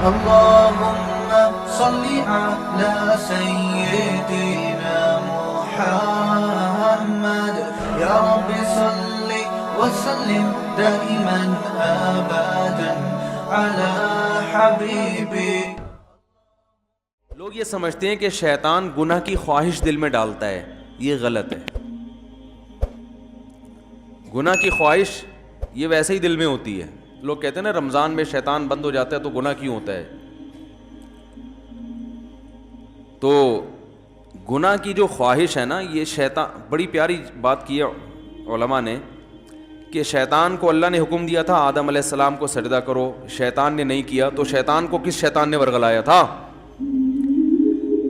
اللهم صل على سيدنا محمد يا رب صل وسلم دائما ابدا على حبيبي. لوگ یہ سمجھتے ہیں کہ شیطان گناہ کی خواہش دل میں ڈالتا ہے. یہ غلط ہے. گناہ کی خواہش یہ ویسے ہی دل میں ہوتی ہے. لوگ کہتے ہیں نا رمضان میں شیطان بند ہو جاتا ہے تو گناہ کیوں ہوتا ہے. تو گناہ کی جو خواہش ہے نا, یہ شیطان, بڑی پیاری بات کی ہے علماء نے کہ شیطان کو اللہ نے حکم دیا تھا آدم علیہ السلام کو سجدہ کرو, شیطان نے نہیں کیا, تو شیطان کو کس شیطان نے ورغلایا تھا؟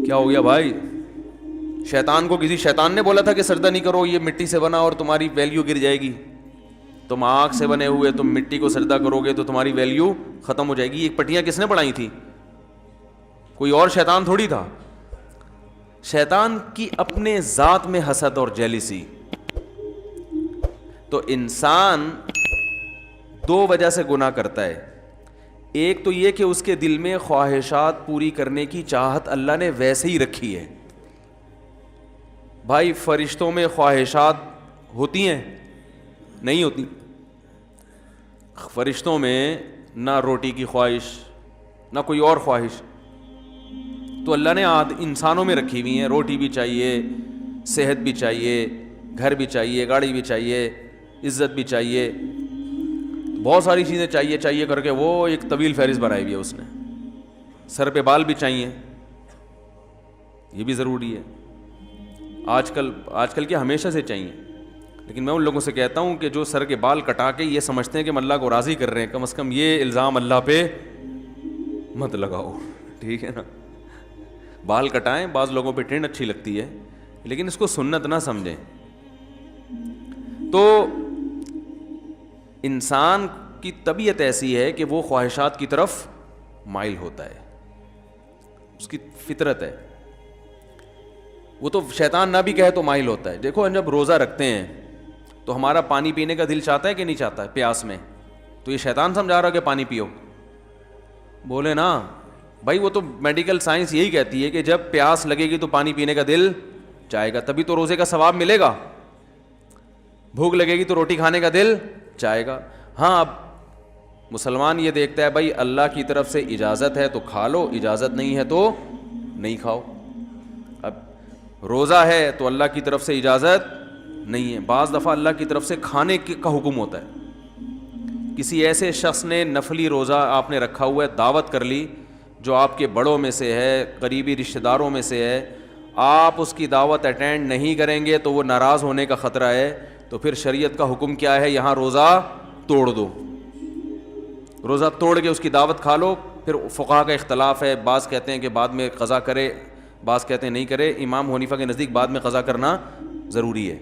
کیا ہو گیا بھائی؟ شیطان کو کسی شیطان نے بولا تھا کہ سجدہ نہیں کرو, یہ مٹی سے بنا اور تمہاری ویلیو گر جائے گی. تم آگ سے بنے ہوئے, تم مٹی کو سجدہ کرو گے تو تمہاری ویلیو ختم ہو جائے گی. یہ پٹیاں کس نے بڑھائی تھی؟ کوئی اور شیطان تھوڑی تھا. شیطان کی اپنے ذات میں حسد اور جیلیسی. تو انسان دو وجہ سے گناہ کرتا ہے. ایک تو یہ کہ اس کے دل میں خواہشات پوری کرنے کی چاہت اللہ نے ویسے ہی رکھی ہے. بھائی فرشتوں میں خواہشات ہوتی ہیں؟ نہیں ہوتی. فرشتوں میں نہ روٹی کی خواہش نہ کوئی اور خواہش, تو اللہ نے انسانوں میں رکھی ہوئی ہیں. روٹی بھی چاہیے, صحت بھی چاہیے, گھر بھی چاہیے, گاڑی بھی چاہیے, عزت بھی چاہیے, بہت ساری چیزیں چاہیے کر کے وہ ایک طویل فہرست بنائی ہوئی ہے اس نے. سر پہ بال بھی چاہیے, یہ بھی ضروری ہے. آج کل کیا ہمیشہ سے چاہیے. لیکن میں ان لوگوں سے کہتا ہوں کہ جو سر کے بال کٹا کے یہ سمجھتے ہیں کہ ہم اللہ کو راضی کر رہے ہیں, کم از کم یہ الزام اللہ پہ مت لگاؤ, ٹھیک ہے نا. بال کٹائیں, بعض لوگوں پہ ٹرینڈ اچھی لگتی ہے, لیکن اس کو سنت نہ سمجھیں. تو انسان کی طبیعت ایسی ہے کہ وہ خواہشات کی طرف مائل ہوتا ہے, اس کی فطرت ہے. وہ تو شیطان نہ بھی کہے تو مائل ہوتا ہے. دیکھو جب روزہ رکھتے ہیں تو ہمارا پانی پینے کا دل چاہتا ہے کہ نہیں چاہتا ہے پیاس میں؟ تو یہ شیطان سمجھا رہا کہ پانی پیو؟ بولے نا بھائی, وہ تو میڈیکل سائنس یہی کہتی ہے کہ جب پیاس لگے گی تو پانی پینے کا دل چاہے گا, تبھی تو روزے کا ثواب ملے گا. بھوک لگے گی تو روٹی کھانے کا دل چاہے گا. ہاں, اب مسلمان یہ دیکھتا ہے بھائی اللہ کی طرف سے اجازت ہے تو کھا لو, اجازت نہیں ہے تو نہیں کھاؤ. اب روزہ ہے تو اللہ کی طرف سے اجازت نہیں ہے. بعض دفعہ اللہ کی طرف سے کھانے کا حکم ہوتا ہے. کسی ایسے شخص نے نفلی روزہ آپ نے رکھا ہوا ہے, دعوت کر لی جو آپ کے بڑوں میں سے ہے, قریبی رشتہ داروں میں سے ہے, آپ اس کی دعوت اٹینڈ نہیں کریں گے تو وہ ناراض ہونے کا خطرہ ہے. تو پھر شریعت کا حکم کیا ہے؟ یہاں روزہ توڑ دو, روزہ توڑ کے اس کی دعوت کھا لو. پھر فقہا کا اختلاف ہے, بعض کہتے ہیں کہ بعد میں قضا کرے, بعض کہتے ہیں نہیں کرے. امام حنیفہ کے نزدیک بعد میں قضا کرنا ضروری ہے.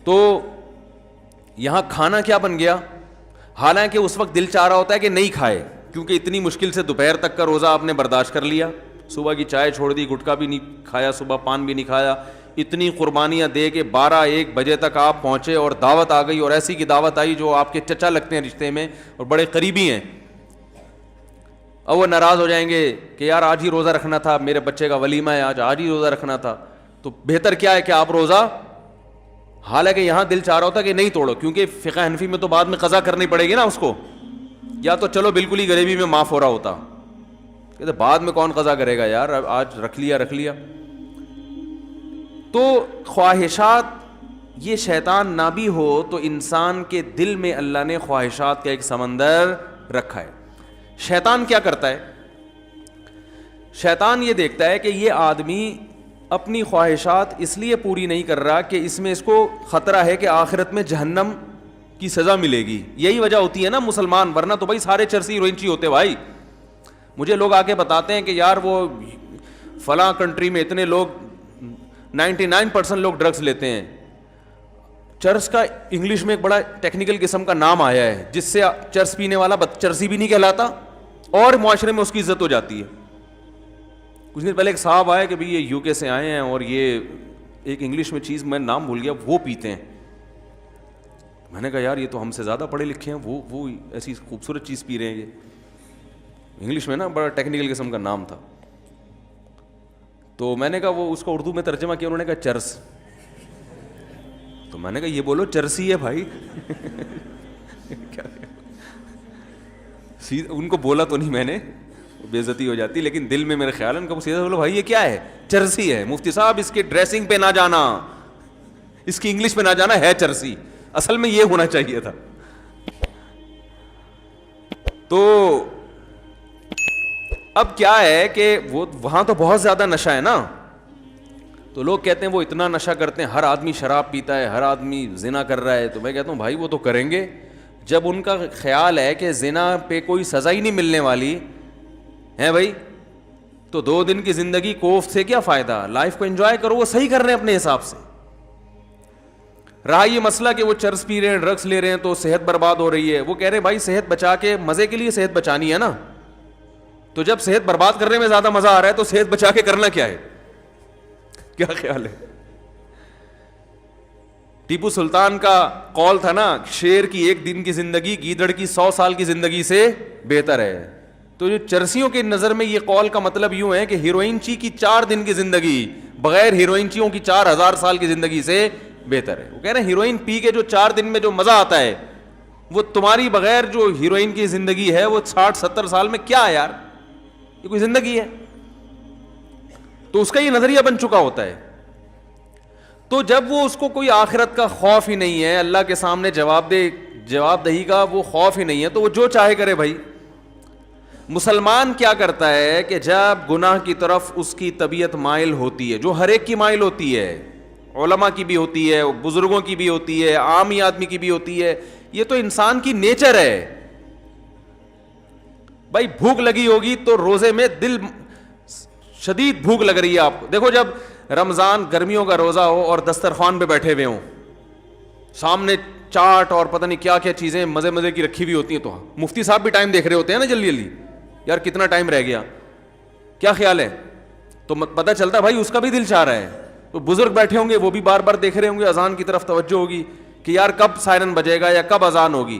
تو یہاں کھانا کیا بن گیا؟ حالانکہ اس وقت دل چاہ رہا ہوتا ہے کہ نہیں کھائے, کیونکہ اتنی مشکل سے دوپہر تک کا روزہ آپ نے برداشت کر لیا, صبح کی چائے چھوڑ دی, گٹکا بھی نہیں کھایا, صبح پان بھی نہیں کھایا, اتنی قربانیاں دے کے 12-1 بجے تک آپ پہنچے اور دعوت آ گئی, اور ایسی کی دعوت آئی جو آپ کے چچا لگتے ہیں رشتے میں اور بڑے قریبی ہیں. اب وہ ناراض ہو جائیں گے کہ یار آج ہی روزہ رکھنا تھا, میرے بچے کا ولیمہ ہے آج ہی روزہ رکھنا تھا. تو بہتر کیا ہے کہ آپ روزہ, حالانکہ یہاں دل چاہ رہا ہوتا کہ نہیں توڑو, کیونکہ فقہ حنفی میں تو بعد میں قضا کرنی پڑے گی نا اس کو, یا تو چلو بالکل ہی غریبی میں معاف ہو رہا ہوتا, کہتے بعد میں کون قضا کرے گا یار, آج رکھ لیا. تو خواہشات, یہ شیطان نہ بھی ہو تو انسان کے دل میں اللہ نے خواہشات کا ایک سمندر رکھا ہے. شیطان کیا کرتا ہے؟ شیطان یہ دیکھتا ہے کہ یہ آدمی اپنی خواہشات اس لیے پوری نہیں کر رہا کہ اس میں اس کو خطرہ ہے کہ آخرت میں جہنم کی سزا ملے گی. یہی وجہ ہوتی ہے نا مسلمان, ورنہ تو بھائی سارے چرسی روئنچی ہوتے. بھائی مجھے لوگ آ کے بتاتے ہیں کہ یار وہ فلاں کنٹری میں اتنے لوگ 99% لوگ ڈرگز لیتے ہیں. چرس کا انگلش میں ایک بڑا ٹیکنیکل قسم کا نام آیا ہے جس سے چرس پینے والا چرسی بھی نہیں کہلاتا اور معاشرے میں اس کی عزت ہو جاتی ہے. کچھ دن پہلے ایک صاحب آئے کہ بھئی یہ یو کے سے آئے ہیں اور یہ ایک انگلش میں چیز میں نام بھول گیا وہ پیتے ہیں. میں نے کہا یار یہ تو ہم سے زیادہ پڑھے لکھے ہیں, وہ ایسی خوبصورت چیز پی رہے ہیں. انگلش میں نا بڑا ٹیکنیکل قسم کا نام تھا. تو میں نے کہا وہ اس کو اردو میں ترجمہ کیا, انہوں نے کہا چرس. تو میں نے کہا یہ بولو چرسی ہے بھائی. ان کو بولا تو نہیں میں نے, بے عزتی ہو جاتی, لیکن دل میں میرے خیال ہے ان کو سیدھا بولو بھائی یہ کیا ہے, چرسی ہے. مفتی صاحب اس کے ڈریسنگ پہ نہ جانا, اس کی انگلش پہ نہ جانا, ہے چرسی, اصل میں یہ ہونا چاہیے تھا. تو اب کیا ہے کہ وہ وہاں تو بہت زیادہ نشہ ہے نا, تو لوگ کہتے ہیں وہ اتنا نشہ کرتے ہیں, ہر آدمی شراب پیتا ہے, ہر آدمی زنا کر رہا ہے. تو میں کہتا ہوں بھائی وہ تو کریں گے, جب ان کا خیال ہے کہ زنا پہ کوئی سزا ہی نہیں ملنے والی ہے بھائی, تو 2 دن کی زندگی کوفت سے کیا فائدہ, لائف کو انجوائے کرو. وہ صحیح کر رہے ہیں اپنے حساب سے. رہا یہ مسئلہ کہ وہ چرس پی رہے ہیں, ڈرگس لے رہے ہیں, تو صحت برباد ہو رہی ہے. وہ کہہ رہے ہیں بھائی صحت بچا کے, مزے کے لیے صحت بچانی ہے نا, تو جب صحت برباد کرنے میں زیادہ مزہ آ رہا ہے تو صحت بچا کے کرنا کیا ہے, کیا خیال ہے؟ ٹیپو سلطان کا قول تھا نا, شیر کی 1 دن کی زندگی گیدڑ کی 100 سال کی زندگی سے بہتر ہے. تو جو چرسیوں کی نظر میں یہ قول کا مطلب یوں ہے کہ ہیروئنچی کی 4 دن کی زندگی بغیر ہیروئنچیوں کی 4000 سال کی زندگی سے بہتر ہے. وہ کہہ رہے ہیں ہیروئن پی کے جو 4 دن میں جو مزہ آتا ہے, وہ تمہاری بغیر جو ہیروئن کی زندگی ہے وہ 60-70 سال میں کیا ہے یار, یہ کوئی زندگی ہے؟ تو اس کا یہ نظریہ بن چکا ہوتا ہے. تو جب وہ اس کو کوئی آخرت کا خوف ہی نہیں ہے, اللہ کے سامنے جواب دہی کا وہ خوف ہی نہیں ہے, تو وہ جو چاہے کرے بھائی. مسلمان کیا کرتا ہے کہ جب گناہ کی طرف اس کی طبیعت مائل ہوتی ہے, جو ہر ایک کی مائل ہوتی ہے, علماء کی بھی ہوتی ہے, بزرگوں کی بھی ہوتی ہے, عام ہی آدمی کی بھی ہوتی ہے, یہ تو انسان کی نیچر ہے بھائی. بھوک لگی ہوگی تو روزے میں دل شدید بھوک لگ رہی ہے آپ کو. دیکھو جب رمضان گرمیوں کا روزہ ہو اور دسترخوان پہ بیٹھے ہوئے ہوں, سامنے چاٹ اور پتہ نہیں کیا کیا چیزیں مزے مزے کی رکھی ہوئی ہوتی ہیں, تو مفتی صاحب بھی ٹائم دیکھ رہے ہوتے ہیں نا جلدی جلدی, یار کتنا ٹائم رہ گیا, کیا خیال ہے؟ تو پتہ چلتا ہے بھائی اس کا بھی دل چاہ رہا ہے. تو بزرگ بیٹھے ہوں گے وہ بھی بار بار دیکھ رہے ہوں گے, اذان کی طرف توجہ ہوگی کہ یار کب سائرن بجے گا یا کب اذان ہوگی.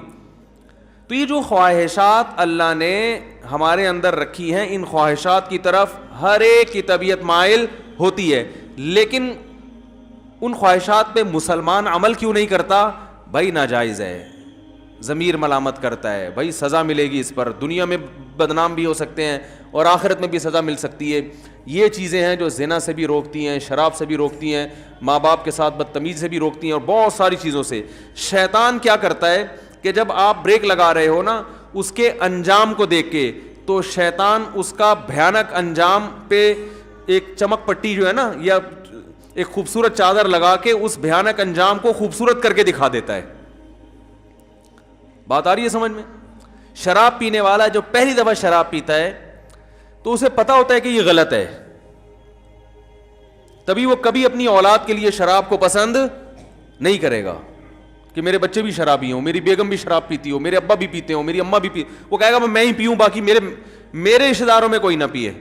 تو یہ جو خواہشات اللہ نے ہمارے اندر رکھی ہیں, ان خواہشات کی طرف ہر ایک کی طبیعت مائل ہوتی ہے, لیکن ان خواہشات پہ مسلمان عمل کیوں نہیں کرتا؟ بھائی ناجائز ہے, ضمیر ملامت کرتا ہے, بھائی سزا ملے گی اس پر, دنیا میں بدنام بھی ہو سکتے ہیں اور آخرت میں بھی سزا مل سکتی ہے. یہ چیزیں ہیں جو زنا سے بھی روکتی ہیں, شراب سے بھی روکتی ہیں, ماں باپ کے ساتھ بدتمیزی سے بھی روکتی ہیں, اور بہت ساری چیزوں سے. شیطان کیا کرتا ہے کہ جب آپ بریک لگا رہے ہو نا, اس کے انجام کو دیکھ کے, تو شیطان اس کا بھیانک انجام پہ ایک چمک پٹی جو ہے نا, یا ایک خوبصورت چادر لگا کے اس بھیانک انجام کو خوبصورت کر کے دکھا دیتا ہے. بات آ رہی ہے سمجھ میں؟ شراب پینے والا جو پہلی دفعہ شراب پیتا ہے تو اسے پتا ہوتا ہے کہ یہ غلط ہے, تبھی وہ کبھی اپنی اولاد کے لیے شراب کو پسند نہیں کرے گا کہ میرے بچے بھی شرابی ہوں, میری بیگم بھی شراب پیتی ہو, میرے ابا بھی پیتے ہوں, میری اماں بھی پی, وہ کہے گا میں ہی پیوں, باقی میرے رشتے داروں میں کوئی نہ پیے.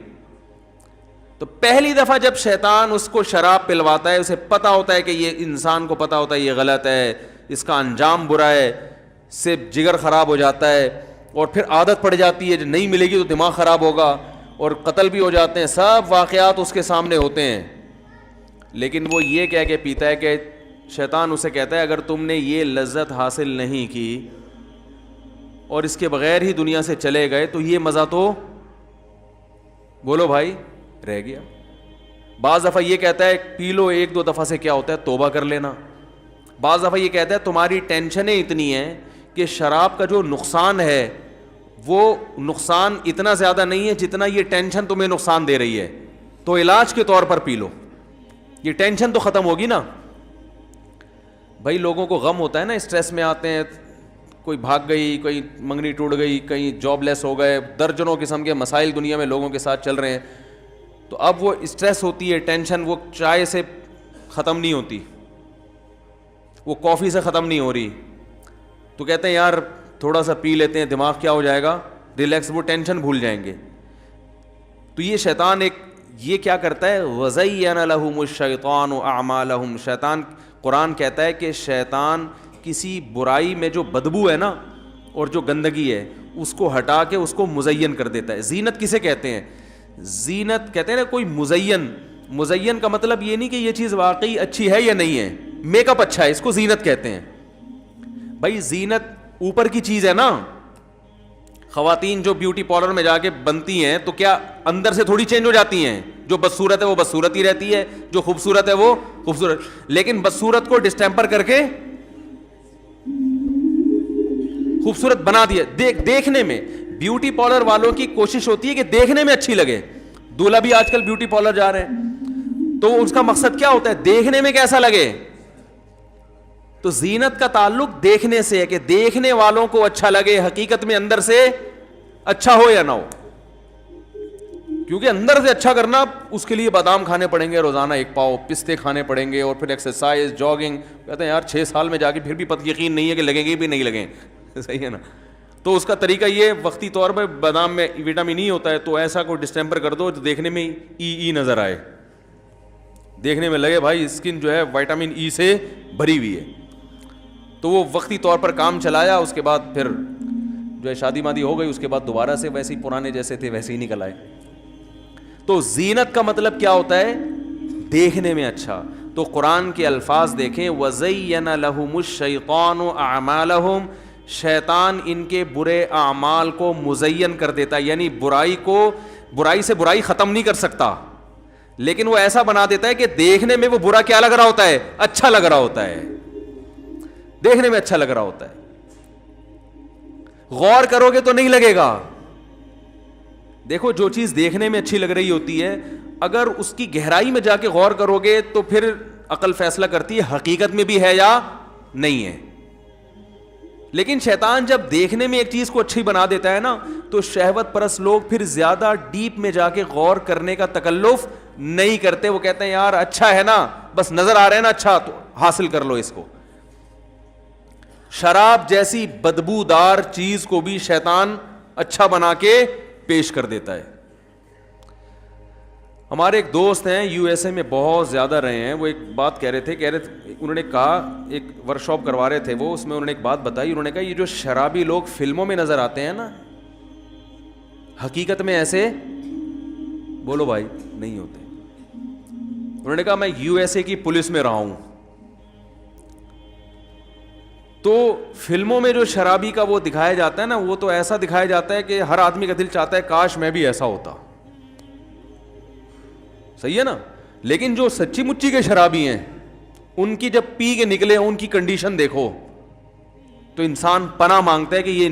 تو پہلی دفعہ جب شیطان اس کو شراب پلواتا ہے, اسے پتا ہوتا ہے کہ یہ انسان کو پتا ہوتا ہے یہ غلط ہے, اس کا انجام برا ہے, سے جگر خراب ہو جاتا ہے, اور پھر عادت پڑ جاتی ہے, جو نہیں ملے گی تو دماغ خراب ہوگا, اور قتل بھی ہو جاتے ہیں, سب واقعات اس کے سامنے ہوتے ہیں. لیکن وہ یہ کہہ کے پیتا ہے کہ شیطان اسے کہتا ہے اگر تم نے یہ لذت حاصل نہیں کی اور اس کے بغیر ہی دنیا سے چلے گئے تو یہ مزہ تو بولو بھائی رہ گیا. بعض دفعہ یہ کہتا ہے پی لو 1-2 دفعہ سے کیا ہوتا ہے توبہ کر لینا. بعض دفعہ یہ کہتا ہے تمہاری ٹینشنیں اتنی ہیں کہ شراب کا جو نقصان ہے وہ نقصان اتنا زیادہ نہیں ہے جتنا یہ ٹینشن تمہیں نقصان دے رہی ہے, تو علاج کے طور پر پی لو, یہ ٹینشن تو ختم ہوگی نا. بھائی لوگوں کو غم ہوتا ہے نا, اسٹریس میں آتے ہیں, کوئی بھاگ گئی, کوئی منگنی ٹوٹ گئی, کہیں جاب لیس ہو گئے, درجنوں قسم کے مسائل دنیا میں لوگوں کے ساتھ چل رہے ہیں. تو اب وہ اسٹریس ہوتی ہے, ٹینشن وہ چائے سے ختم نہیں ہوتی, وہ کافی سے ختم نہیں ہو رہی, تو کہتے ہیں یار تھوڑا سا پی لیتے ہیں, دماغ کیا ہو جائے گا ریلیکس, وہ ٹینشن بھول جائیں گے. تو یہ شیطان یہ کیا کرتا ہے, وَزَيَّنَ لَهُمُ الشَّيْطَانُ أَعْمَالَهُمْ, شیطان قرآن کہتا ہے کہ شیطان کسی برائی میں جو بدبو ہے نا اور جو گندگی ہے اس کو ہٹا کے اس کو مزین کر دیتا ہے. زینت کسے کہتے ہیں؟ زینت کہتے ہیں نا کوئی مزین کا مطلب یہ نہیں کہ یہ چیز واقعی اچھی ہے یا نہیں ہے. میک اپ اچھا ہے, اس کو زینت کہتے ہیں. بھائی زینت اوپر کی چیز ہے نا. خواتین جو بیوٹی پارلر میں جا کے بنتی ہیں تو کیا اندر سے تھوڑی چینج ہو جاتی ہیں؟ جو بدصورت ہے وہ بدصورت ہی رہتی ہے, جو خوبصورت ہے وہ خوبصورت. لیکن بدصورت کو ڈسٹیمپر کر کے خوبصورت بنا دیا. دیکھنے میں بیوٹی پارلر والوں کی کوشش ہوتی ہے کہ دیکھنے میں اچھی لگے. دولہا بھی آج کل بیوٹی پارلر جا رہے ہیں, تو اس کا مقصد کیا ہوتا ہے؟ دیکھنے میں کیسا لگے. تو زینت کا تعلق دیکھنے سے ہے کہ دیکھنے والوں کو اچھا لگے, حقیقت میں اندر سے اچھا ہو یا نہ ہو. کیونکہ اندر سے اچھا کرنا اس کے لیے بادام کھانے پڑیں گے روزانہ 1 پاؤ, پستے کھانے پڑیں گے, اور پھر ایکسرسائز, جاگنگ. کہتے ہیں یار 6 سال میں جا کے پھر بھی یقین نہیں ہے کہ لگیں گے بھی نہیں لگیں. صحیح ہے نا. تو اس کا طریقہ یہ وقتی طور پہ بادام میں وٹامن ای ہوتا ہے, تو ایسا کوئی ڈسٹیمپر کر دو جو دیکھنے میں ای نظر آئے, دیکھنے میں لگے بھائی اسکن جو ہے وٹامن ای سے بھری ہوئی ہے. تو وہ وقتی طور پر کام چلایا, اس کے بعد پھر جو ہے شادی مادی ہو گئی, اس کے بعد دوبارہ سے ویسے ہی پرانے جیسے تھے ویسے ہی نکل آئے. تو زینت کا مطلب کیا ہوتا ہے؟ دیکھنے میں اچھا. تو قرآن کے الفاظ دیکھیں, وَزَيَّنَ لَهُمُ الشَّيْطَانُ أَعْمَالَهُمْ, شیطان ان کے برے اعمال کو مزین کر دیتا ہے. یعنی برائی سے برائی ختم نہیں کر سکتا, لیکن وہ ایسا بنا دیتا ہے کہ دیکھنے میں وہ برا کیا لگ رہا ہوتا ہے؟ اچھا لگ رہا ہوتا ہے. دیکھنے میں اچھا لگ رہا ہوتا ہے. غور کرو گے تو نہیں لگے گا. دیکھو جو چیز دیکھنے میں اچھی لگ رہی ہوتی ہے, اگر اس کی گہرائی میں جا کے غور کرو گے تو پھر عقل فیصلہ کرتی ہے حقیقت میں بھی ہے یا نہیں ہے. لیکن شیطان جب دیکھنے میں ایک چیز کو اچھی بنا دیتا ہے نا, تو شہوت پرست لوگ پھر زیادہ ڈیپ میں جا کے غور کرنے کا تکلف نہیں کرتے. وہ کہتے ہیں یار اچھا ہے نا, بس نظر آ رہا ہے نا اچھا, تو حاصل کر لو اس کو. شراب جیسی بدبودار چیز کو بھی شیطان اچھا بنا کے پیش کر دیتا ہے. ہمارے ایک دوست ہیں یو ایس اے میں بہت زیادہ رہے ہیں, وہ ایک بات کہہ رہے تھے انہوں نے کہا, ایک ورکشاپ کروا رہے تھے وہ, اس میں انہوں نے ایک بات بتائی. انہوں نے کہا یہ جو شرابی لوگ فلموں میں نظر آتے ہیں نا, حقیقت میں ایسے بولو بھائی نہیں ہوتے. انہوں نے کہا میں یو ایس اے کی پولیس میں رہا ہوں, تو فلموں میں جو شرابی کا وہ دکھایا جاتا ہے نا, وہ تو ایسا دکھایا جاتا ہے کہ ہر آدمی کا دل چاہتا ہے کاش میں بھی ایسا ہوتا. صحیح ہے نا. لیکن جو سچی مچی کے شرابی ہیں, ان کی جب پی کے نکلے ان کی کنڈیشن دیکھو تو انسان پناہ مانگتا ہے کہ یہ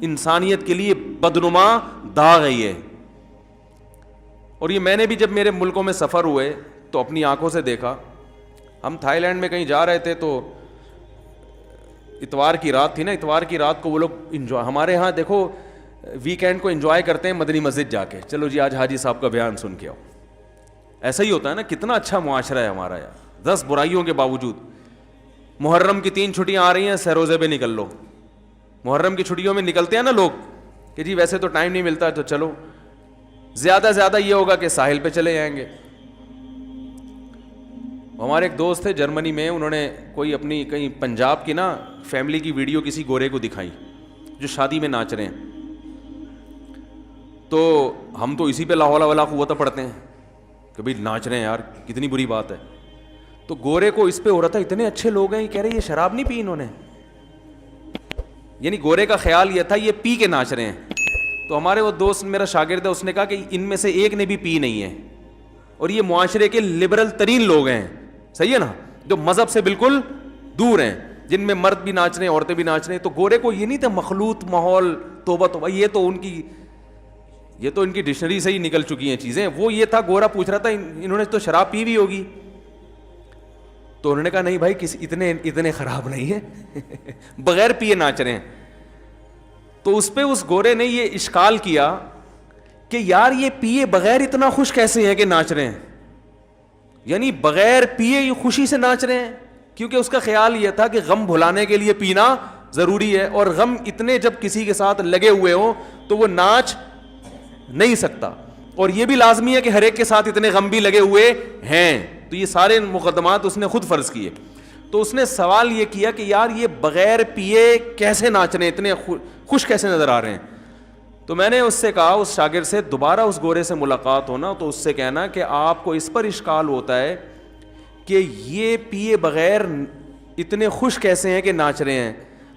انسانیت کے لیے بدنما داغ ہے یہ. اور یہ میں نے بھی جب میرے ملکوں میں سفر ہوئے تو اپنی آنکھوں سے دیکھا. ہم تھائی لینڈ میں کہیں جا رہے تھے, تو اتوار کی رات تھی نا, اتوار کی رات کو وہ لوگ انجوائے, ہمارے ہاں دیکھو ویکینڈ کو انجوائے کرتے ہیں مدنی مسجد جا کے, چلو جی آج حاجی صاحب کا بیان سن کے آؤ. ایسا ہی ہوتا ہے نا. کتنا اچھا معاشرہ ہے ہمارا یار, 10 برائیوں کے باوجود. محرم کی 3 چھٹیاں آ رہی ہیں, سروزے پہ نکل لو. محرم کی چھٹیوں میں نکلتے ہیں نا لوگ کہ جی ویسے تو ٹائم نہیں ملتا, تو چلو زیادہ زیادہ یہ ہوگا کہ ساحل پہ چلے جائیں گے. ہمارے ایک دوست تھے جرمنی میں, انہوں نے کوئی اپنی کہیں پنجاب کی نا فیملی کی ویڈیو کسی گورے کو دکھائی جو شادی میں ناچ رہے ہیں. تو ہم تو اسی پہ لا حول ولا قوت پڑھتے ہیں کہ بھائی ناچ رہے ہیں یار, کتنی بری بات ہے. تو گورے کو اس پہ ہو رہا تھا, اتنے اچھے لوگ ہیں, یہ کہہ رہے یہ شراب نہیں پی انہوں نے. یعنی گورے کا خیال یہ تھا یہ پی کے ناچ رہے ہیں. تو ہمارے وہ دوست میرا شاگرد ہے, اس نے کہا کہ ان میں سے ایک نے بھی پی نہیں ہے, اور یہ معاشرے کے لبرل ترین لوگ ہیں. صحیح ہے نا, جو مذہب سے بالکل دور ہیں, جن میں مرد بھی ناچ رہے ہیں عورتیں بھی ناچ رہے ہیں. تو گورے کو یہ نہیں تھا مخلوط ماحول, توبہ توبہ, یہ تو ان کی ڈکشنری سے ہی نکل چکی ہیں چیزیں. وہ یہ تھا, گورا پوچھ رہا تھا انہوں نے تو شراب پی بھی ہوگی. تو انہوں نے کہا نہیں بھائی اتنے خراب نہیں ہیں, بغیر پیے ناچ رہے ہیں. تو اس پہ اس گورے نے یہ اشکال کیا کہ یار یہ پیے بغیر اتنا خوش کیسے ہیں کہ ناچ رہے ہیں. یعنی بغیر پیے یہ خوشی سے ناچ رہے ہیں, کیونکہ اس کا خیال یہ تھا کہ غم بھلانے کے لیے پینا ضروری ہے, اور غم اتنے جب کسی کے ساتھ لگے ہوئے ہوں تو وہ ناچ نہیں سکتا. اور یہ بھی لازمی ہے کہ ہر ایک کے ساتھ اتنے غم بھی لگے ہوئے ہیں. تو یہ سارے مقدمات اس نے خود فرض کیے. تو اس نے سوال یہ کیا کہ یار یہ بغیر پیے کیسے ناچ رہے ہیں, اتنے خوش کیسے نظر آ رہے ہیں. تو میں نے اس سے کہا, اس شاگرد سے, دوبارہ اس گورے سے ملاقات ہونا تو اس سے کہنا کہ آپ کو اس پر اشکال ہوتا ہے کہ یہ پیے بغیر اتنے خوش کیسے ہیں کہ ناچ رہے ہیں.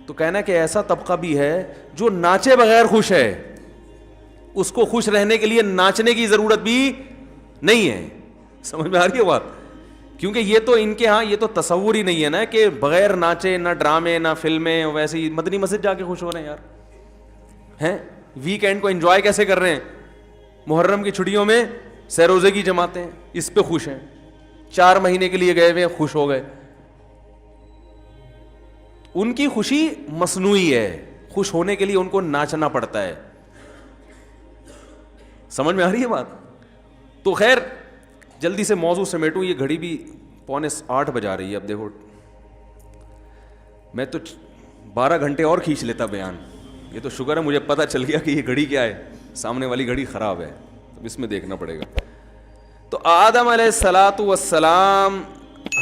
تو کہنا کہ ایسا طبقہ بھی ہے جو ناچے بغیر خوش ہے, اس کو خوش رہنے کے لیے ناچنے کی ضرورت بھی نہیں ہے. سمجھ میں آ رہی ہے بات؟ کیونکہ یہ تو ان کے ہاں یہ تو تصور ہی نہیں ہے نا کہ بغیر ناچے نہ ڈرامے نہ فلمیں, ویسے ہی مدنی مسجد جا کے خوش ہو رہے ہیں یار ہیں. ویکینڈ کو انجوائے کیسے کر رہے ہیں, محرم کی چھٹیوں میں سہ روزے کی جماعتیں, اس پہ خوش ہیں. 4 مہینے کے لیے گئے ہوئے خوش ہو گئے. ان کی خوشی مصنوعی ہے, خوش ہونے کے لیے ان کو ناچنا پڑتا ہے. سمجھ میں آ رہی ہے بات؟ تو خیر جلدی سے موضوع سمیٹوں, یہ گھڑی بھی 7:45 بجا رہی ہے. اب دیکھو میں تو 12 گھنٹے اور کھینچ لیتا بیان. یہ تو شکر ہے مجھے پتہ چل گیا کہ یہ گھڑی کیا ہے, سامنے والی گھڑی خراب ہے, اب اس میں دیکھنا پڑے گا. تو آدم علیہ الصلاۃ والسلام,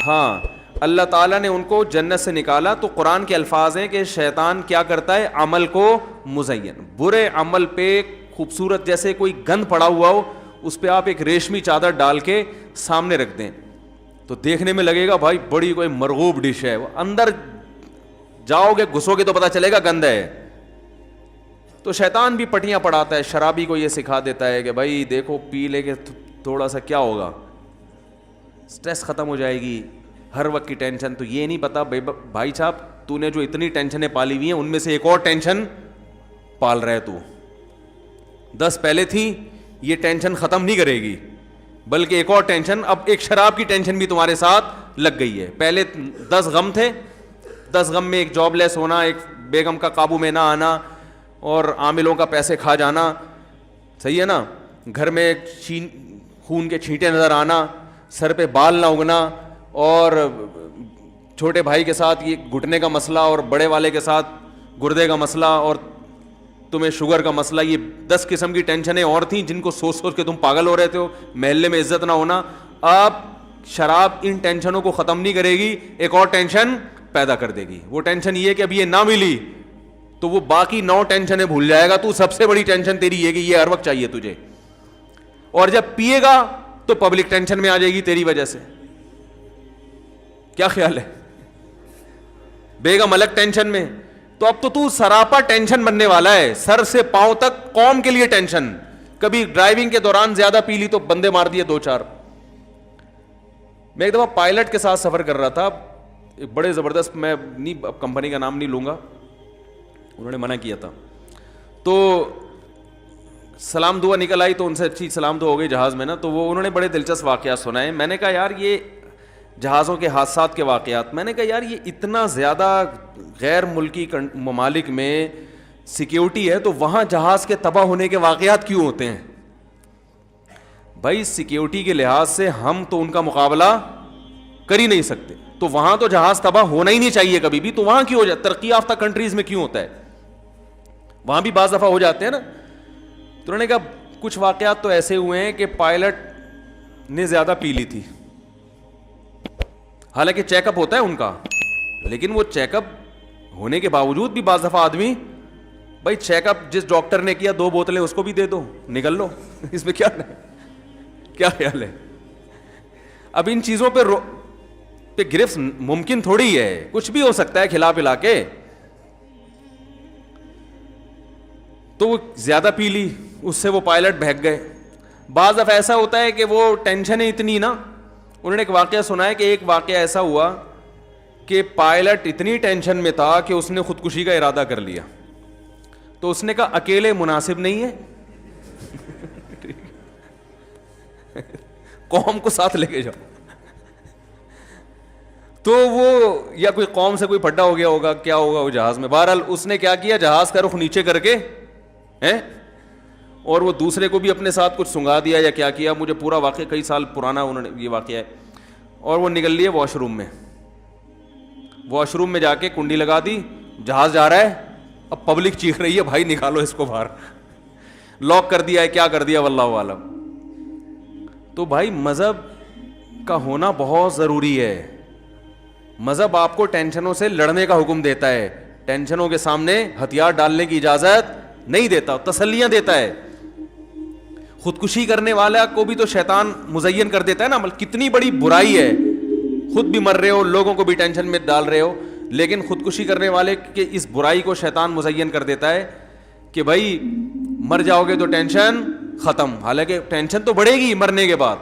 ہاں اللہ تعالیٰ نے ان کو جنت سے نکالا. تو قرآن کے الفاظ ہیں کہ شیطان کیا کرتا ہے, عمل کو مزین, برے عمل پہ خوبصورت جیسے کوئی گند پڑا ہوا ہو, اس پہ آپ ایک ریشمی چادر ڈال کے سامنے رکھ دیں تو دیکھنے میں لگے گا بھائی بڑی کوئی مرغوب ڈش ہے, وہ اندر جاؤ گے گھسو گے تو پتہ چلے گا گند ہے. تو شیطان بھی پٹیاں پڑھاتا ہے, شرابی کو یہ سکھا دیتا ہے کہ بھائی دیکھو پی لے کے تھوڑا سا کیا ہوگا, سٹریس ختم ہو جائے گی, ہر وقت کی ٹینشن. تو یہ نہیں پتا بھائی صاحب تو نے جو اتنی ٹینشنیں پالی ہوئی ہیں ان میں سے ایک اور ٹینشن پال رہے تو 10 پہلے تھی, یہ ٹینشن ختم نہیں کرے گی بلکہ ایک اور ٹینشن, اب ایک شراب کی ٹینشن بھی تمہارے ساتھ لگ گئی ہے. پہلے 10 غم تھے, 10 غم میں ایک جاب لیس ہونا, ایک بیگم کا قابو میں نہ آنا اور عاملوں کا پیسے کھا جانا, صحیح ہے نا, گھر میں خون کے چھینٹے نظر آنا, سر پہ بال نہ اگنا, اور چھوٹے بھائی کے ساتھ یہ گھٹنے کا مسئلہ اور بڑے والے کے ساتھ گردے کا مسئلہ اور تمہیں شوگر کا مسئلہ. یہ 10 قسم کی ٹینشنیں اور تھیں جن کو سوچ سوچ کے تم پاگل ہو رہے تھے, محلے میں عزت نہ ہونا. اب شراب ان ٹینشنوں کو ختم نہیں کرے گی, ایک اور ٹینشن پیدا کر دے گی. وہ ٹینشن یہ کہ اب یہ نہ ملی تو وہ باقی 9 ٹینشنیں بھول جائے گا. تو سب سے بڑی ٹینشن تیری یہ کہ یہ ہر وقت چاہیے تجھے, اور جب پیے گا تو پبلک ٹینشن میں آ جائے گی تیری وجہ سے. کیا خیال ہے؟ بیگم الگ ٹینشن میں. تو اب تو سراپا ٹینشن بننے والا ہے, سر سے پاؤں تک قوم کے لیے ٹینشن. کبھی ڈرائیونگ کے دوران زیادہ پی لی تو بندے مار دیے 2-4. میں ایک دفعہ پائلٹ کے ساتھ سفر کر رہا تھا, ایک بڑے زبردست, میں نہیں اب کمپنی کا نام نہیں لوں گا, انہوں نے منع کیا تھا. تو سلام دعا نکل آئی تو ان سے اچھی سلام دعا ہو گئی جہاز میں نا. تو وہ انہوں نے بڑے دلچسپ واقعات سنائے. میں نے کہا یار یہ جہازوں کے حادثات کے واقعات, میں نے کہا یار یہ اتنا زیادہ غیر ملکی ممالک میں سیکیورٹی ہے تو وہاں جہاز کے تباہ ہونے کے واقعات کیوں ہوتے ہیں؟ بھائی سیکیورٹی کے لحاظ سے ہم تو ان کا مقابلہ کر ہی نہیں سکتے, تو وہاں تو جہاز تباہ ہونا ہی نہیں چاہیے کبھی بھی. تو وہاں کیوں ہو جاتا, ترقی یافتہ کنٹریز میں کیوں ہوتا ہے, وہاں بھی بعض دفعہ ہو جاتے ہیں نا. تو انہوں نے کہا کچھ واقعات تو ایسے ہوئے ہیں کہ پائلٹ نے زیادہ پی لی تھی, حالانکہ چیک اپ ہوتا ہے ان کا, لیکن وہ چیک اپ ہونے کے باوجود بھی بعض دفعہ آدمی, بھائی چیک اپ جس ڈاکٹر نے کیا 2 بوتلیں اس کو بھی دے دو, نکل لو, اس میں کیا خیال ہے؟ اب ان چیزوں پہ گرفت ممکن تھوڑی ہے, کچھ بھی ہو سکتا ہے کھلا پلا کے. تو وہ زیادہ پی لی, اس سے وہ پائلٹ بہک گئے. بعض دفعہ ایسا ہوتا ہے کہ وہ ٹینشنیں اتنی نا, انہوں نے ایک واقعہ سنا ہے کہ ایک واقعہ ایسا ہوا کہ پائلٹ اتنی ٹینشن میں تھا کہ اس نے خودکشی کا ارادہ کر لیا. تو اس نے کہا اکیلے مناسب نہیں ہے, قوم کو ساتھ لے کے جاؤ. تو وہ یا کوئی قوم سے کوئی پھڈا ہو گیا ہوگا, کیا ہوگا وہ جہاز میں. بہرحال اس نے کیا کیا, جہاز کا رخ نیچے کر کے اور وہ دوسرے کو بھی اپنے ساتھ کچھ سنگا دیا یا کیا کیا, مجھے پورا واقعہ کئی سال پرانا انہوں نے یہ واقعہ ہے. اور وہ نکل لیے واش روم میں, واش روم میں جا کے کنڈی لگا دی, جہاز جا رہا ہے, اب پبلک چیخ رہی ہے بھائی نکالو اس کو باہر, لاک کر دیا ہے, کیا کر دیا واللہ عالم. تو بھائی مذہب کا ہونا بہت ضروری ہے, مذہب آپ کو ٹینشنوں سے لڑنے کا حکم دیتا ہے, ٹینشنوں کے سامنے ہتھیار ڈالنے کی اجازت نہیں دیتا, تسلیاں دیتا ہے. خودکشی کرنے والا کو بھی تو شیطان مزین کر دیتا ہے نا, کتنی بڑی برائی ہے, خود بھی مر رہے ہو, لوگوں کو بھی ٹینشن میں ڈال رہے ہو, لیکن خودکشی کرنے والے کے اس برائی کو شیطان مزین کر دیتا ہے کہ بھائی مر جاؤ گے تو ٹینشن ختم. حالانکہ ٹینشن تو بڑھے گی مرنے کے بعد,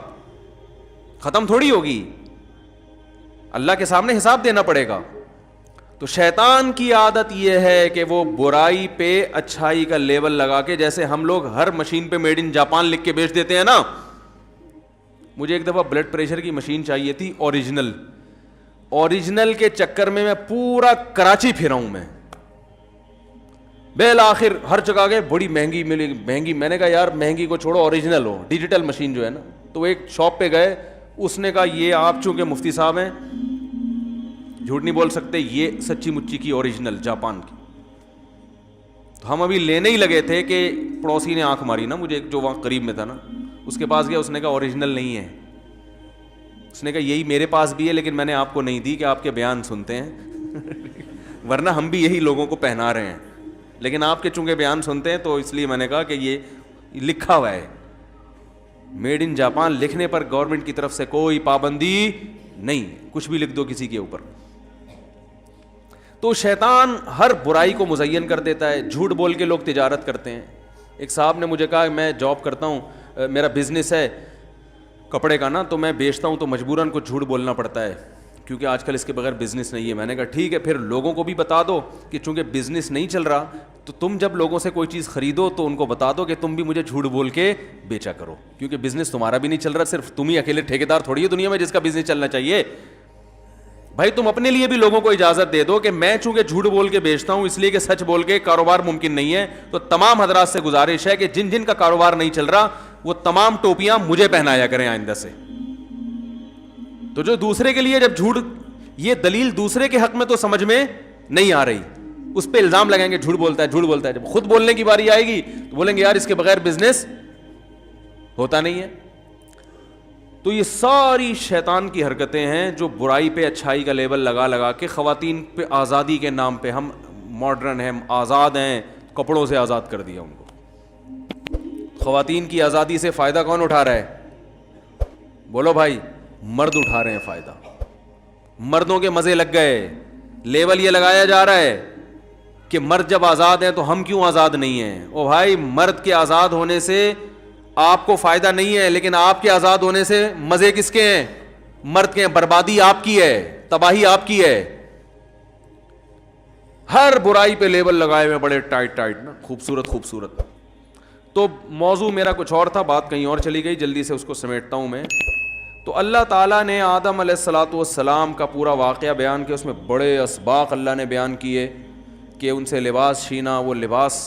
ختم تھوڑی ہوگی, اللہ کے سامنے حساب دینا پڑے گا. تو شیطان کی عادت یہ ہے کہ وہ برائی پہ اچھائی کا لیبل لگا کے, جیسے ہم لوگ ہر مشین پہ میڈ ان جاپان لکھ کے بیچ دیتے ہیں نا. مجھے ایک دفعہ بلڈ پریشر کی مشین چاہیے تھی اوریجنل کے چکر میں پورا کراچی پھرا ہوں میں, بالآخر ہر جگہ گئے, بڑی مہنگی ملی, مہنگی. میں نے کہا یار مہنگی کو چھوڑو, اوریجنل ہو, ڈیجیٹل مشین جو ہے نا. تو ایک شاپ پہ گئے, اس نے کہا یہ آپ چونکہ مفتی صاحب ہیں جھوٹ نہیں بول سکتے, یہ سچی مچی کی اوریجنل جاپان کی. تو ہم ابھی لینے ہی لگے تھے کہ پڑوسی نے آنکھ ماری نا مجھے, جو وہاں قریب میں تھا نا, اس کے پاس گیا, اس نے کہا اوریجنل نہیں ہے. اس نے کہا یہی میرے پاس بھی ہے لیکن میں نے آپ کو نہیں دی کہ آپ کے بیان سنتے ہیں ورنہ ہم بھی یہی لوگوں کو پہنا رہے ہیں, لیکن آپ کے چونکہ بیان سنتے ہیں تو اس لیے میں نے کہا کہ یہ لکھا ہوا ہے میڈ ان جاپان, لکھنے پر گورنمنٹ کی طرف سے کوئی پابندی نہیں, کچھ بھی لکھ دو کسی کے اوپر. تو شیطان ہر برائی کو مزین کر دیتا ہے. جھوٹ بول کے لوگ تجارت کرتے ہیں. ایک صاحب نے مجھے کہا میں جاب کرتا ہوں, میرا بزنس ہے کپڑے کا نا, تو میں بیچتا ہوں تو مجبوراً کچھ جھوٹ بولنا پڑتا ہے کیونکہ آج کل اس کے بغیر بزنس نہیں ہے. میں نے کہا ٹھیک ہے, پھر لوگوں کو بھی بتا دو کہ چونکہ بزنس نہیں چل رہا تو تم جب لوگوں سے کوئی چیز خریدو تو ان کو بتا دو کہ تم بھی مجھے جھوٹ بول کے بیچا کرو, کیونکہ بزنس تمہارا بھی نہیں چل رہا, صرف تم ہی اکیلے ٹھیکیدار تھوڑی ہے دنیا میں جس کا بزنس چلنا چاہیے. بھائی تم اپنے لیے بھی لوگوں کو اجازت دے دو کہ میں چونکہ جھوٹ بول کے بیچتا ہوں اس لیے کہ سچ بول کے کاروبار ممکن نہیں ہے. تو تمام حضرات سے گزارش ہے کہ جن جن کا کاروبار نہیں چل رہا وہ تمام ٹوپیاں مجھے پہنایا کریں آئندہ سے. تو جو دوسرے کے لیے جب جھوٹ, یہ دلیل دوسرے کے حق میں تو سمجھ میں نہیں آ رہی, اس پہ الزام لگائیں گے جھوٹ بولتا ہے جھوٹ بولتا ہے. جب خود بولنے کی باری آئے گی تو بولیں گے یار اس کے بغیر بزنس ہوتا نہیں ہے. تو یہ ساری شیطان کی حرکتیں ہیں جو برائی پہ اچھائی کا لیبل لگا لگا کے خواتین پہ آزادی کے نام پہ, ہم ماڈرن ہیں, آزاد ہیں, کپڑوں سے آزاد کر دیا ان کو. خواتین کی آزادی سے فائدہ کون اٹھا رہا ہے؟ بولو بھائی, مرد اٹھا رہے ہیں فائدہ. مردوں کے مزے لگ گئے, لیبل یہ لگایا جا رہا ہے کہ مرد جب آزاد ہیں تو ہم کیوں آزاد نہیں ہیں. او بھائی, مرد کے آزاد ہونے سے آپ کو فائدہ نہیں ہے, لیکن آپ کے آزاد ہونے سے مزے کس کے ہیں؟ مرد کے ہیں. بربادی آپ کی ہے, تباہی آپ کی ہے. ہر برائی پہ لیبل لگائے ہوئے بڑے ٹائٹ نا, خوبصورت خوبصورت. تو موضوع میرا کچھ اور تھا, بات کہیں اور چلی گئی, جلدی سے اس کو سمیٹتا ہوں میں. تو اللہ تعالیٰ نے آدم علیہ الصلاۃ والسلام کا پورا واقعہ بیان کیا, اس میں بڑے اسباق اللہ نے بیان کیے کہ ان سے لباس چھینا, وہ لباس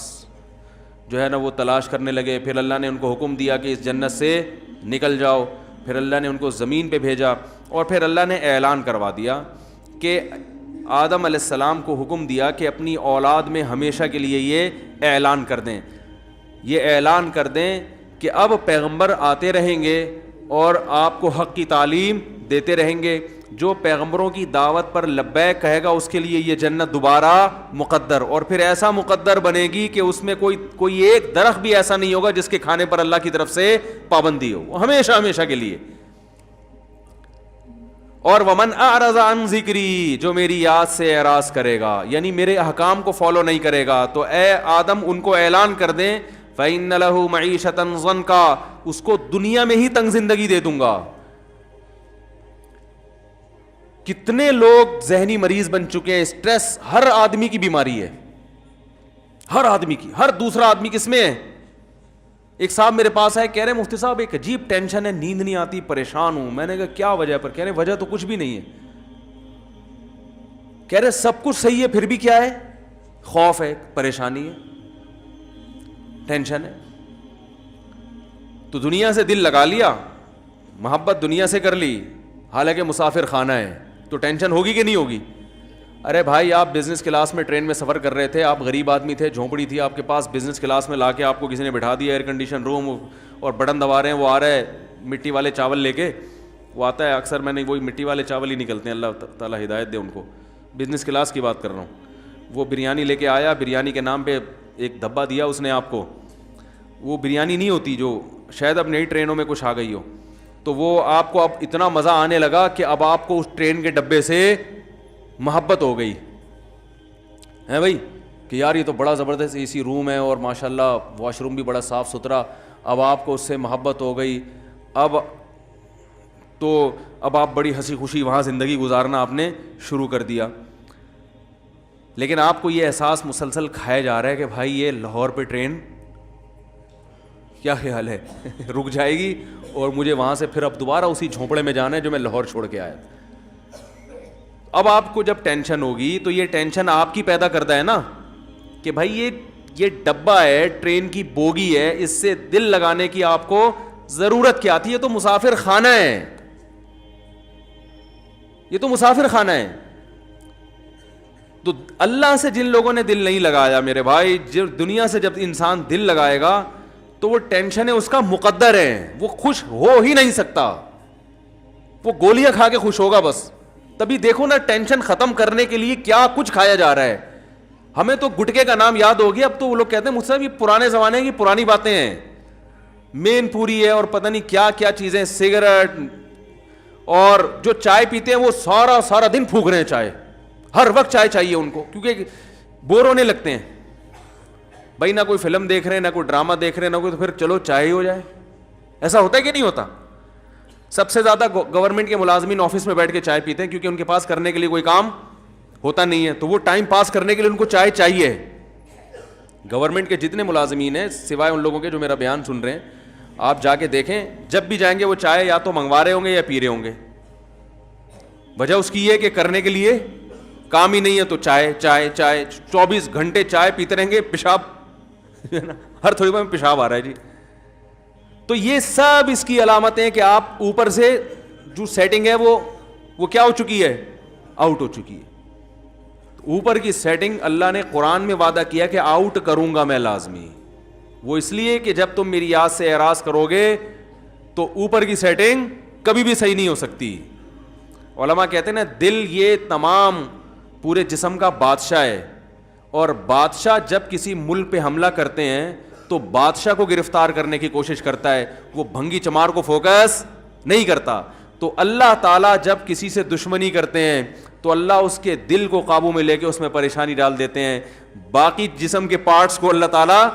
جو ہے نا وہ تلاش کرنے لگے. پھر اللہ نے ان کو حکم دیا کہ اس جنت سے نکل جاؤ. پھر اللہ نے ان کو زمین پہ بھیجا اور پھر اللہ نے اعلان کروا دیا کہ آدم علیہ السلام کو حکم دیا کہ اپنی اولاد میں ہمیشہ کے لیے یہ اعلان کر دیں, یہ اعلان کر دیں کہ اب پیغمبر آتے رہیں گے اور آپ کو حق کی تعلیم دیتے رہیں گے. جو پیغمبروں کی دعوت پر لبیک کہے گا اس کے لیے یہ جنت دوبارہ مقدر, اور پھر ایسا مقدر بنے گی کہ اس میں کوئی ایک درخت بھی ایسا نہیں ہوگا جس کے کھانے پر اللہ کی طرف سے پابندی ہو, وہ ہمیشہ ہمیشہ کے لیے. اور ومن اعرض عن ذکری, جو میری یاد سے اعراض کرے گا یعنی میرے احکام کو فالو نہیں کرے گا, تو اے آدم ان کو اعلان کر دیں فَإِنَّ لَهُ مَعِيشَةً ضَنْكَا, اس کو دنیا میں ہی تنگ زندگی دے دوں گا. کتنے لوگ ذہنی مریض بن چکے ہیں, اسٹریس ہر آدمی کی بیماری ہے, ہر آدمی کی, ہر دوسرا آدمی کس میں ہے. ایک صاحب میرے پاس آئے, کہہ رہے مفتی صاحب ایک عجیب ٹینشن ہے, نیند نہیں آتی, پریشان ہوں. میں نے کہا کیا وجہ پر؟ کہہ رہے وجہ تو کچھ بھی نہیں ہے. کہہ رہے سب کچھ صحیح ہے پھر بھی کیا ہے؟ خوف ہے, پریشانی ہے, ٹینشن ہے. تو دنیا سے دل لگا لیا, محبت دنیا سے کر لی, حالانکہ مسافر خانہ ہے, تو ٹینشن ہوگی کہ نہیں ہوگی؟ ارے بھائی آپ بزنس کلاس میں ٹرین میں سفر کر رہے تھے, آپ غریب آدمی تھے, جھونپڑی تھی آپ کے پاس, بزنس کلاس میں لا کے آپ کو کسی نے بٹھا دیا ایئر کنڈیشن روم, اور بٹن دبا رہے ہیں, وہ آ رہا ہے مٹی والے چاول لے کے, وہ آتا ہے اکثر, میں نے وہی مٹی والے چاول ہی نکلتے ہیں, اللہ تعالیٰ ہدایت دے ان کو, بزنس کلاس کی بات کر رہا ہوں. وہ بریانی لے کے آیا, بریانی کے نام پہ ایک دھبا دیا اس نے آپ کو, وہ بریانی نہیں ہوتی جو شاید اب نئی ٹرینوں میں کچھ آ گئی ہو, تو وہ آپ کو اب اتنا مزہ آنے لگا کہ اب آپ کو اس ٹرین کے ڈبے سے محبت ہو گئی ہے بھائی, کہ یار یہ تو بڑا زبردست اے سی روم ہے اور ماشاء اللہ واش روم بھی بڑا صاف ستھرا, اب آپ کو اس سے محبت ہو گئی. اب آپ بڑی ہنسی خوشی وہاں زندگی گزارنا آپ نے شروع کر دیا. لیکن آپ کو یہ احساس مسلسل کھایا جا رہا ہے کہ بھائی یہ لاہور پہ ٹرین کیا خیال ہے رک جائے گی اور مجھے وہاں سے پھر اب دوبارہ اسی جھونپڑے میں جانا ہے جو میں لاہور چھوڑ کے آیا. اب آپ کو جب ٹینشن ہوگی تو یہ ٹینشن آپ کی پیدا کرتا ہے نا, کہ بھائی یہ ڈبہ ہے, ٹرین کی بوگی ہے, اس سے دل لگانے کی آپ کو ضرورت کیا تھی؟ یہ تو مسافر خانہ ہے, یہ تو مسافر خانہ ہے. تو اللہ سے جن لوگوں نے دل نہیں لگایا میرے بھائی, جب دنیا سے جب انسان دل لگائے گا تو وہ ٹینشن ہے اس کا مقدر ہے, وہ خوش ہو ہی نہیں سکتا, وہ گولیاں کھا کے خوش ہوگا بس. تبھی دیکھو نا ٹینشن ختم کرنے کے لیے کیا کچھ کھایا جا رہا ہے. ہمیں تو گٹکے کا نام یاد ہو گیا, اب تو وہ لوگ کہتے ہیں مجھ سے یہ پرانے زمانے کی پرانی باتیں ہیں, مین پوری ہے اور پتہ نہیں کیا کیا چیزیں, سگریٹ, اور جو چائے پیتے ہیں وہ سارا دن پھونک رہے ہیں چائے, ہر وقت چائے چاہیے ان کو کیونکہ بور ہونے لگتے ہیں. بھائی نہ کوئی فلم دیکھ رہے ہیں, نہ کوئی ڈرامہ دیکھ رہے ہیں, نہ کوئی, تو پھر چلو چائے ہی ہو جائے. ایسا ہوتا ہے کہ نہیں ہوتا؟ سب سے زیادہ گورنمنٹ کے ملازمین آفس میں بیٹھ کے چائے پیتے ہیں کیونکہ ان کے پاس کرنے کے لیے کوئی کام ہوتا نہیں ہے, تو وہ ٹائم پاس کرنے کے لیے ان کو چائے چاہیے. گورنمنٹ کے جتنے ملازمین ہیں سوائے ان لوگوں کے جو میرا بیان سن رہے ہیں, آپ جا کے دیکھیں جب بھی جائیں گے وہ چائے یا تو منگوا رہے ہوں گے یا پی رہے ہوں گے. وجہ اس کی یہ کہ کرنے کے لیے کام ہی نہیں ہے تو چائے چائے چائے, 24 گھنٹے چائے پیتے رہیں گے, پیشاب ہر تھوڑی دیر میں پیشاب آ رہا ہے جی. تو یہ سب اس کی علامتیں کہ آپ اوپر سے جو سیٹنگ ہے وہ کیا ہو چکی ہے, آؤٹ ہو چکی ہے. اوپر کی سیٹنگ اللہ نے قرآن میں وعدہ کیا کہ آؤٹ کروں گا میں لازمی, وہ اس لیے کہ جب تم میری یاد سے اعراض کرو گے تو اوپر کی سیٹنگ کبھی بھی صحیح نہیں ہو سکتی. علماء کہتے ہیں نا دل یہ تمام پورے جسم کا بادشاہ ہے, اور بادشاہ جب کسی ملک پہ حملہ کرتے ہیں تو بادشاہ کو گرفتار کرنے کی کوشش کرتا ہے, وہ بھنگی چمار کو فوکس نہیں کرتا. تو اللہ تعالیٰ جب کسی سے دشمنی کرتے ہیں تو اللہ اس کے دل کو قابو میں لے کے اس میں پریشانی ڈال دیتے ہیں. باقی جسم کے پارٹس کو اللہ تعالیٰ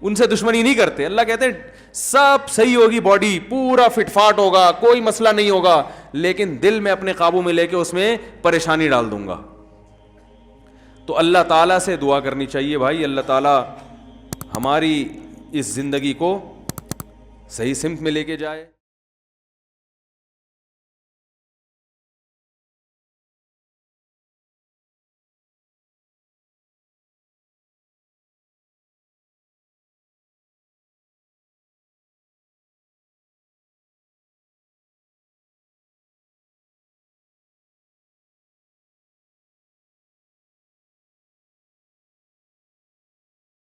ان سے دشمنی نہیں کرتے. اللہ کہتے ہیں سب صحیح ہوگی, باڈی پورا فٹ فاٹ ہوگا, کوئی مسئلہ نہیں ہوگا, لیکن دل میں اپنے قابو میں لے کے اس میں پریشانی ڈال دوں گا. تو اللہ تعالیٰ سے دعا کرنی چاہیے بھائی, اللہ تعالیٰ ہماری اس زندگی کو صحیح سمت میں لے کے جائے.